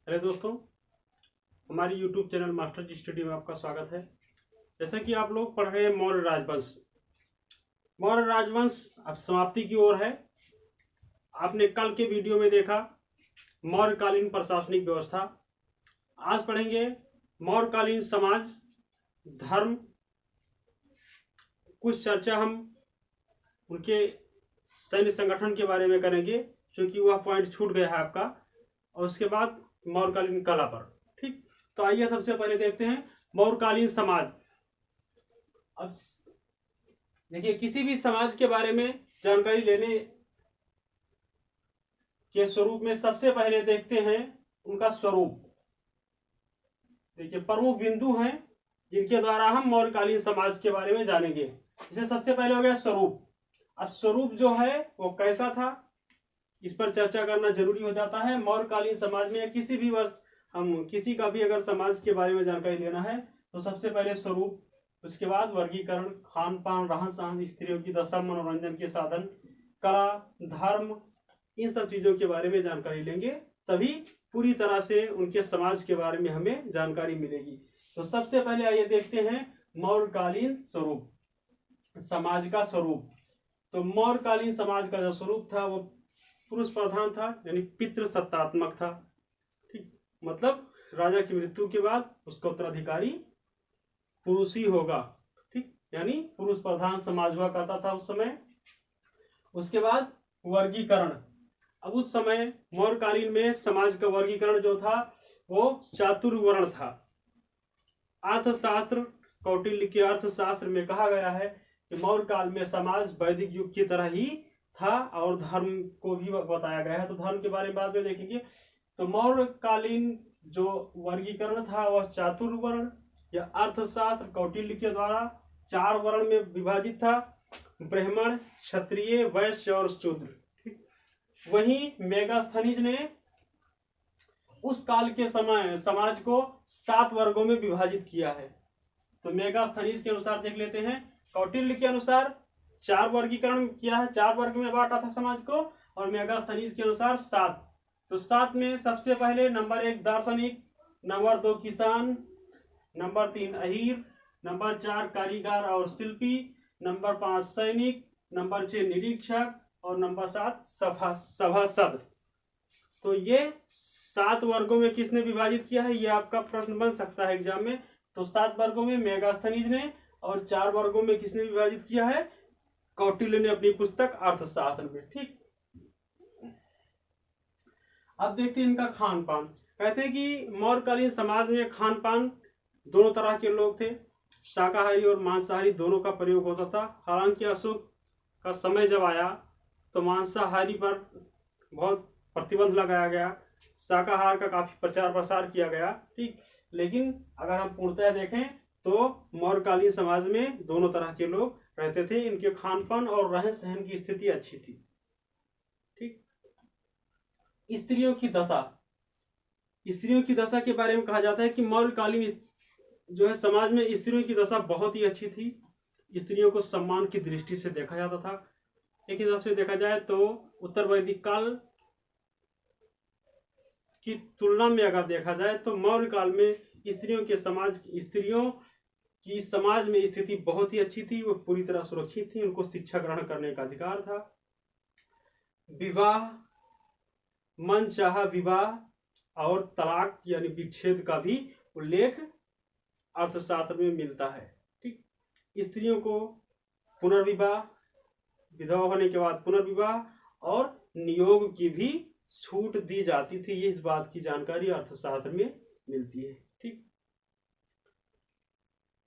Hello दोस्तों, हमारी YouTube channel master जी study में आपका स्वागत है। जैसा कि आप लोग पढ़ रहे हैं मौर्य राजवंश। मौर्य राजवंश अब समाप्ति की ओर है। आपने कल के वीडियो में देखा मौर्यकालीन प्रशासनिक व्यवस्था। आज पढ़ेंगे मौर्यकालीन समाज धर्म। कुछ चर्चा हम उनके सैन्य संगठन के बारे में करेंगे, क्योंकि वह पॉइंट छूट गया है आपका। और उसके बाद मौर्यकालीन कला पर। ठीक, तो आइए सबसे पहले देखते हैं मौर्यकालीन समाज। अब देखिए, किसी भी समाज के बारे में जानकारी लेने के स्वरूप में सबसे पहले देखते हैं उनका स्वरूप। देखिए, प्रमुख बिंदु हैं जिनके द्वारा हम मौर्यकालीन समाज के बारे में जानेंगे। इसे सबसे पहले हो गया स्वरूप। अब स्वरूप जो है वो कैसा था, इस पर चर्चा करना जरूरी हो जाता है। मौर्यकालीन समाज में किसी भी वर्ष हम किसी का भी अगर समाज के बारे में जानकारी लेना है तो सबसे पहले स्वरूप, उसके बाद वर्गीकरण, खान पान, रहन सहन, स्त्रियों की दशा, मनोरंजन के साधन, कला, धर्म, इन सब चीजों के बारे में जानकारी लेंगे, तभी पूरी तरह से उनके समाज के बारे में हमें जानकारी मिलेगी। तो सबसे पहले आइए देखते हैं मौर्यकालीन स्वरूप, समाज का स्वरूप। तो मौर्यकालीन समाज का जो स्वरूप था वो पुरुष प्रधान था, यानी पितृ सत्तात्मक था। ठीक, मतलब राजा की मृत्यु के बाद उसका उत्तराधिकारी पुरुष ही होगा। ठीक, यानी पुरुष प्रधान समाज हुआ करता था उस समय। उसके बाद वर्गीकरण। अब उस समय मौर्यकालीन में समाज का वर्गीकरण जो था वो चातुर्वर्ण था। अर्थशास्त्र, कौटिल्य के अर्थशास्त्र में कहा गया है कि मौर्य काल में समाज वैदिक युग की तरह ही था, और धर्म को भी बताया गया है। तो धर्म के बारे में बाद में देखेंगे। तो मौर्यकालीन जो वर्गीकरण था वह चातुर्वर्ण या अर्थशास्त्र कौटिल्य के द्वारा 4 वर्ण में विभाजित था: ब्राह्मण, क्षत्रिय, वैश्य और शूद्र। ठीक, वहीं मेगास्थनीज ने उस काल के समय समाज को 7 वर्गों में विभाजित किया है। तो मेगास्थनीज के अनुसार देख लेते हैं। कौटिल्य के अनुसार 4 वर्गीकरण किया है, 4 वर्ग में बांटा था समाज को, और मेगास्थनीज के अनुसार 7। तो 7 में सबसे पहले नंबर 1 दार्शनिक, नंबर 2 किसान, नंबर 3 अहीर, नंबर 4 कारीगर और शिल्पी, नंबर 5 सैनिक, नंबर 6 निरीक्षक और नंबर 7 सभासद। तो ये 7 वर्गों में किसने विभाजित किया है, ये आपका प्रश्न बन सकता है एग्जाम में। तो 7 वर्गों में मेगास्थनीज ने, और 4 वर्गों में किसने विभाजित किया है, कौटिल्य ने अपनी पुस्तक अर्थशास्त्र में। ठीक, अब देखते हैं इनका खान पान। कहते हैं कि मौर्यकालीन समाज में खान पान दोनों तरह के लोग थे, शाकाहारी और मांसाहारी दोनों का प्रयोग होता था। हालांकि अशोक का समय जब आया तो मांसाहारी पर बहुत प्रतिबंध लगाया गया, शाकाहार का काफी प्रचार प्रसार किया गया। ठीक, लेकिन अगर हम पूर्णतः देखें तो मौर्यकालीन समाज में दोनों तरह के लोग रहते थे। इनके खान पान और रहन सहन की स्थिति अच्छी थी। ठीक, स्त्रियों की दशा। स्त्रियों की दशा के बारे में कहा जाता है कि मौर्यकालीन जो है समाज में स्त्रियों की दशा बहुत ही अच्छी थी। स्त्रियों को सम्मान की दृष्टि से देखा जाता था। एक हिसाब से देखा जाए तो उत्तर वैदिक काल की तुलना में अगर देखा जाए तो मौर्य काल में स्त्रियों की समाज में स्थिति बहुत ही अच्छी थी। वो पूरी तरह सुरक्षित थी, उनको शिक्षा ग्रहण करने का अधिकार था। विवाह, मनचाहा विवाह और तलाक यानी विच्छेद का भी उल्लेख अर्थशास्त्र में मिलता है। ठीक, स्त्रियों को पुनर्विवाह, विधवा होने के बाद पुनर्विवाह और नियोग की भी छूट दी जाती थी। ये इस बात की जानकारी अर्थशास्त्र में मिलती है। ठीक,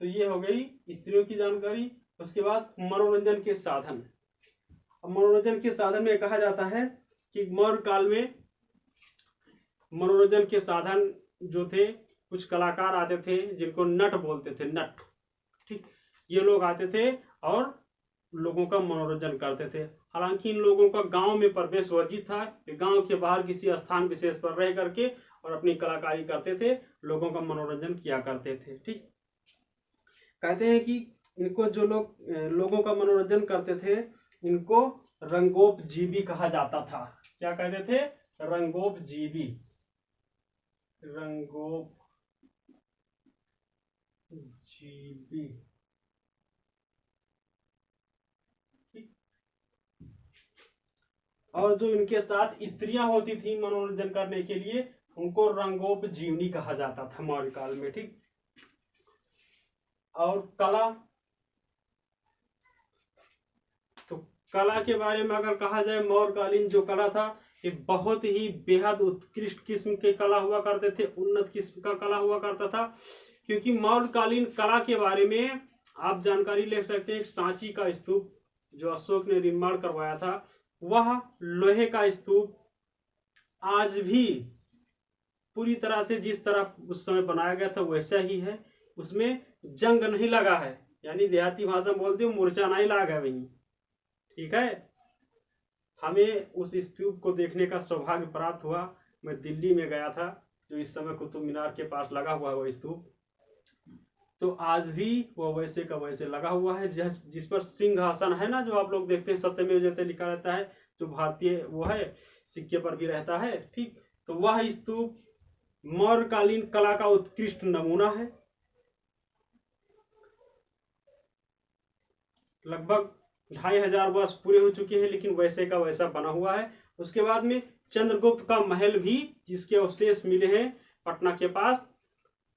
तो ये हो गई स्त्रियों की जानकारी। उसके बाद मनोरंजन के साधन। मनोरंजन के साधन में कहा जाता है कि मौर्य काल में मनोरंजन के साधन जो थे, कुछ कलाकार आते थे जिनको नट बोलते थे, नट। ठीक, ये लोग आते थे और लोगों का मनोरंजन करते थे। हालांकि इन लोगों का गांव में प्रवेश वर्जित था। गांव के बाहर किसी स्थान विशेष पर रह करके और अपनी कलाकारी करते थे, लोगों का मनोरंजन किया करते थे। ठीक, कहते हैं कि इनको जो लोगों का मनोरंजन करते थे, इनको रंगोपजीवी कहा जाता था। क्या कहते थे, रंगोपजीवी। रंगोप जीवी। और जो इनके साथ स्त्रियां होती थी मनोरंजन करने के लिए, उनको रंगोपजीवनी कहा जाता था मौर्य काल में। ठीक। और कला, तो कला के बारे में अगर कहा जाए, मौर्यकालीन जो कला था ये बहुत ही बेहद उत्कृष्ट किस्म के कला हुआ करते थे, उन्नत किस्म का कला हुआ करता था। क्योंकि मौर्यकालीन कला के बारे में आप जानकारी ले सकते हैं, सांची का स्तूप जो अशोक ने निर्माण करवाया था, वह लोहे का स्तूप आज भी पूरी तरह से जिस तरह उस समय बनाया गया था वैसा ही है। उसमें जंग नहीं लगा है, यानी देहाती भाषा में बोलते हो मूर्छा नहीं लगा है वही। ठीक है। हमें उस स्तूप को देखने का सौभाग्य प्राप्त हुआ। मैं दिल्ली में गया था, जो इस समय कुतुब मीनार के पास लगा हुआ है वो स्तूप, तो आज भी वो वैसे का वैसे लगा हुआ है। जिस पर सिंहासन है ना, जो आप लोग देखते हैं सत्यमेव जयते लिखा रहता है, जो भारतीय वो है, सिक्के पर भी रहता है। ठीक। तो वह स्तूप मौर्यकालीन कला का उत्कृष्ट नमूना है। लगभग 2500 वर्ष पूरे हो चुके हैं, लेकिन वैसे का वैसा बना हुआ है। उसके बाद में चंद्रगुप्त का महल भी, जिसके अवशेष मिले हैं पटना के पास,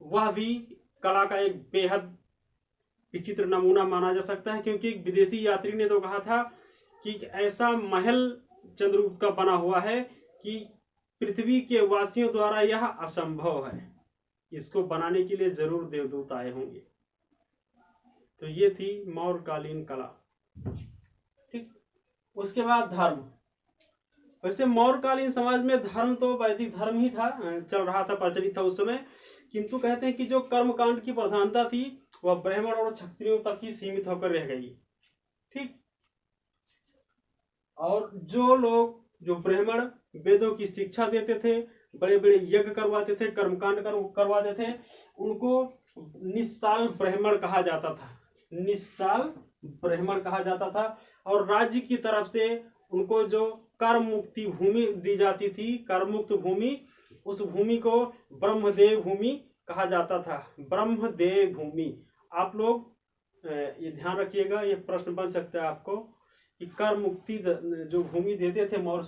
वह भी कला का एक बेहद विचित्र नमूना माना जा सकता है। क्योंकि एक विदेशी यात्री ने तो कहा था कि ऐसा महल चंद्रगुप्त का बना हुआ है कि पृथ्वी के वासियों द्वारा यह असंभव है, इसको बनाने के लिए जरूर देवदूत आए होंगे। तो ये थी मौर्यकालीन कला। ठीक। उसके बाद धर्म। वैसे मौर्यकालीन समाज में धर्म तो वैदिक धर्म ही था, चल रहा था, प्रचलित था उस समय। किंतु कहते हैं कि जो कर्मकांड की प्रधानता थी वह ब्राह्मण और क्षत्रियों तक ही सीमित होकर रह गई। ठीक। और जो लोग, जो ब्राह्मण वेदों की शिक्षा देते थे, बड़े बड़े यज्ञ करवाते थे, कर्मकांड करवाते थे, उनको निस्साल ब्राह्मण कहा जाता था। निस्साल ब्राह्मण कहा जाता था। और राज्य की तरफ से उनको जो कर मुक्ति भूमि दी जाती थी, कर मुक्त भूमि, उस भूमि को ब्रह्मदेव भूमि कहा जाता था। ब्रह्मदेव भूमि। आप लोग ये ध्यान रखिएगा, ये प्रश्न बन सकता है आपको कि कर मुक्ति जो भूमि देते थे मौर्य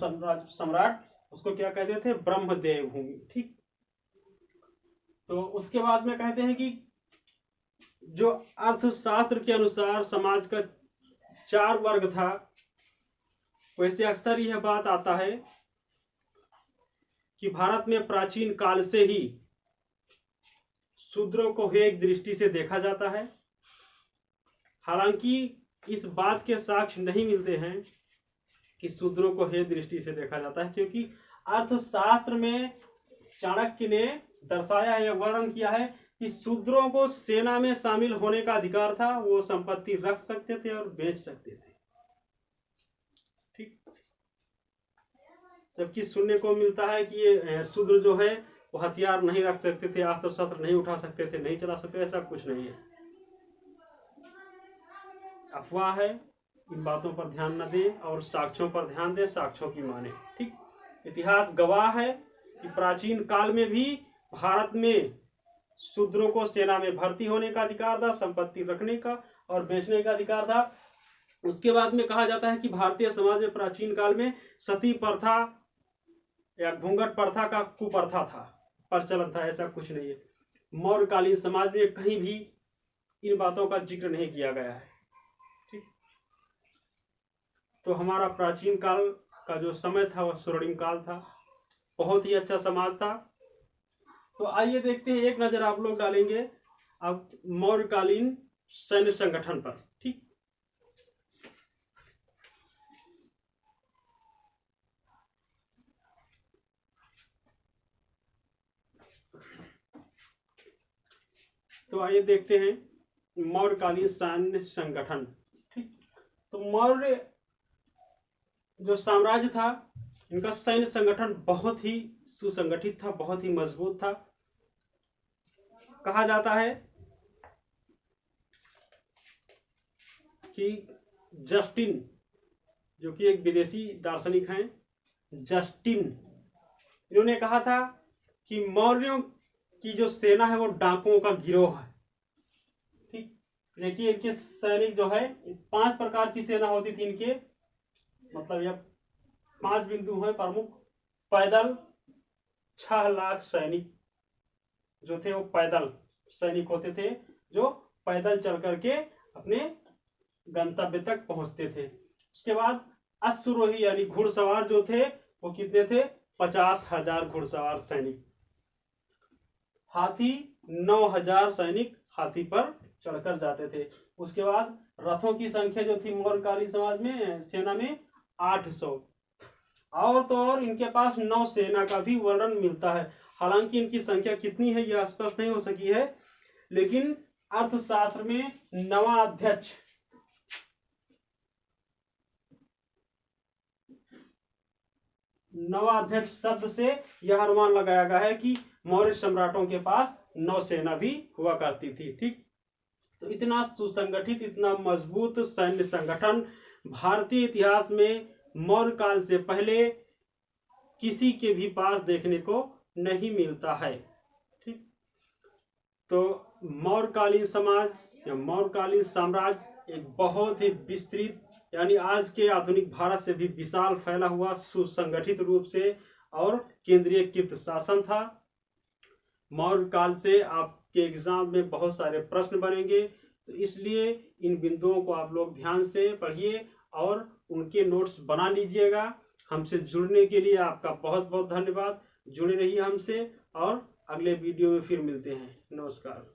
सम्राट, उसको क्या कहते थे? ब्रह्मदेव भूमि। ठीक। तो उसके बाद में कहते हैं कि जो अर्थशास्त्र के अनुसार समाज का 4 वर्ग था, वैसे अक्सर यह बात आता है कि भारत में प्राचीन काल से ही शूद्रों को एक दृष्टि से देखा जाता है। हालांकि इस बात के साक्ष्य नहीं मिलते हैं कि शूद्रों को हे दृष्टि से देखा जाता है, क्योंकि अर्थशास्त्र में चाणक्य ने दर्शाया है, वर्णन किया है कि शूद्रों को सेना में शामिल होने का अधिकार था, वो संपत्ति रख सकते थे और बेच सकते थे। ठीक। जबकि सुनने को मिलता है कि ये शूद्र जो है वो हथियार नहीं रख सकते थे, अस्त्र शस्त्र नहीं उठा सकते थे, नहीं चला सकते। ऐसा कुछ नहीं है, अफवाह है। इन बातों पर ध्यान न दें और साक्ष्यों पर ध्यान दें, साक्ष्यों की माने। ठीक। इतिहास गवाह है कि प्राचीन काल में भी भारत में शूद्रों को सेना में भर्ती होने का अधिकार था, संपत्ति रखने का और बेचने का अधिकार था। उसके बाद में कहा जाता है कि भारतीय समाज में प्राचीन काल में सती प्रथा या घूंघट प्रथा का कुप्रथा था, प्रचलन था। ऐसा कुछ नहीं है। मौर्यकालीन समाज में कहीं भी इन बातों का जिक्र नहीं किया गया है। ठीक। तो हमारा प्राचीन काल का जो समय था वह स्वर्णिम काल था, बहुत ही अच्छा समाज था। तो आइए देखते हैं, एक नजर आप लोग डालेंगे अब मौर्यकालीन सैन्य संगठन पर। ठीक। तो आइए देखते हैं मौर्यकालीन सैन्य संगठन। ठीक। तो मौर्य जो साम्राज्य था, इनका सैन्य संगठन बहुत ही सुसंगठित था, बहुत ही मजबूत था। कहा जाता है कि जस्टिन, जो कि एक विदेशी दार्शनिक हैं, जस्टिन, इन्होंने कहा था कि मौर्यों की जो सेना है वो डाकुओं का गिरोह है। ठीक, देखिए इनके सैनिक जो है 5 प्रकार की सेना होती थी इनके, मतलब यह 5 बिंदु हैं प्रमुख। पैदल 6 लाख सैनिक जो थे वो पैदल सैनिक होते थे, जो पैदल चल करके अपने गंतव्य तक पहुंचते थे। उसके बाद अश्वरोही यानी घुड़सवार जो थे वो कितने थे, 50,000 घुड़सवार सैनिक। हाथी 9,000 सैनिक हाथी पर चढ़कर जाते थे। उसके बाद रथों की संख्या जो थी मौर्यकालीन समाज में सेना में 800। और तो और इनके पास नौसेना का भी वर्णन मिलता है। हालांकि इनकी संख्या कितनी है यह स्पष्ट नहीं हो सकी है, लेकिन अर्थशास्त्र में नवाध्यक्ष शब्द से यह अनुमान लगाया गया है कि मौर्य सम्राटों के पास नौसेना भी हुआ करती थी। ठीक, तो इतना सुसंगठित, इतना मजबूत सैन्य संगठन भारतीय इतिहास में मौर्य काल से पहले किसी के भी पास देखने को नहीं मिलता है। ठीक, तो मौर्यकालीन समाज या मौर्यकालीन साम्राज्य एक बहुत ही विस्तृत, यानी आज के आधुनिक भारत से भी विशाल फैला हुआ सुसंगठित रूप से और केंद्रीयकृत शासन था। मौर्य काल से आपके एग्जाम में बहुत सारे प्रश्न बनेंगे, तो इसलिए इन बिंदुओं को आप लोग ध्यान से पढ़िए और उनके नोट्स बना लीजिएगा। हमसे जुड़ने के लिए आपका बहुत बहुत धन्यवाद। जुड़े रहिए हमसे और अगले वीडियो में फिर मिलते हैं। नमस्कार।